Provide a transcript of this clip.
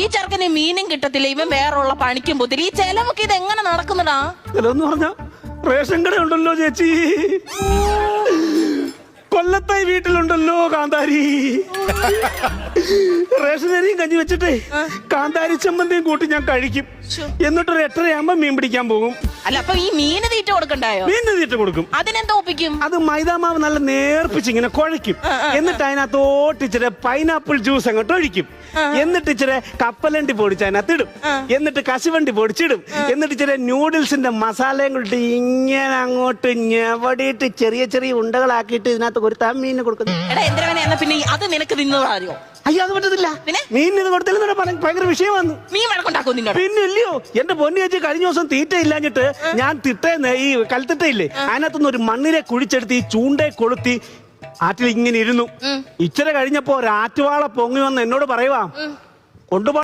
ഈ ചെറുക്കന് മീനും കിട്ടത്തില്ല, ഇവൻ വേറുള്ള പണിക്കും പോത്തില്ല. ഈ ചെലവൊക്കെ ഇത് എങ്ങനെ നടക്കുന്നടാ? ചിലവെന്ന് പറഞ്ഞ റേഷൻ കട ഉണ്ടല്ലോ ചേച്ചി, കൊല്ലത്തായി വീട്ടിലുണ്ടല്ലോ കാന്താരി. റേഷനരിയും കഞ്ഞി വെച്ചിട്ടേ കാന്താരി ചമ്മന്തിയും കൂട്ടി ഞാൻ കഴിക്കും. എന്നിട്ടൊരു 8:30 മീൻ പിടിക്കാൻ പോകും. അല്ല, അപ്പൊ ഈ മീന് തീറ്റ കൊടുക്കണ്ടായോ? മീനിന് തീറ്റ കൊടുക്കും. അതിനെന്താ ഒപ്പിക്കും? അത് മൈദാമാവ് നല്ല നേർപ്പിച്ച് ഇങ്ങനെ കുഴയ്ക്കും. എന്നിട്ട് അതിനകത്തോട്ട് ഇച്ചിരി പൈനാപ്പിൾ ജ്യൂസ് അങ്ങോട്ട് ഒഴിക്കും. എന്നിട്ട് ഇച്ചിരി കപ്പലണ്ടി പൊടിച്ച് അതിനകത്തിടും. എന്നിട്ട് കശുവണ്ടി പൊടിച്ചിടും. എന്നിട്ട് ഇച്ചിരി നൂഡിൽസിന്റെ മസാലയും കൂട്ടി ഇങ്ങനെ അങ്ങോട്ട് ഞെവടിയിട്ട് ചെറിയ ചെറിയ ഉണ്ടകളാക്കിയിട്ട് ഇതിനകത്ത് ഒരു മീനിന് കൊടുക്കുന്നു. എടാ എന്തിനാ, എന്നാ പിന്നെ അത് നിനക്ക് തിന്നോളായോ? അയ്യോ, അത് പറ്റത്തില്ല. മീനിന് ഇത് കൊടുത്തില്ല, ഭയങ്കര വിഷയം വന്നു. മീൻ വഴക്കുണ്ടാക്കും നിന്നോട്? പിന്നെ ഇല്ലയോ, എന്റെ പൊന്നി ചേച്ചി കഴിഞ്ഞ ദിവസം തീറ്റ ഇല്ലാഞ്ഞിട്ട് ഞാൻ തിട്ടേന്ന് ഈ കൽത്തിട്ടയില്ലേ അതിനകത്തുനിന്ന് ഒരു മണ്ണിനെ കുഴിച്ചെടുത്ത് ഈ ചൂണ്ടയെ കൊളുത്തി ആറ്റിൽ ഇങ്ങനെ ഇരുന്നു. ഇച്ചിരി കഴിഞ്ഞപ്പോ ഒരു ആറ്റുവാള പൊങ്ങി വന്ന് എന്നോട് പറയുവാ, കൊണ്ടുപോ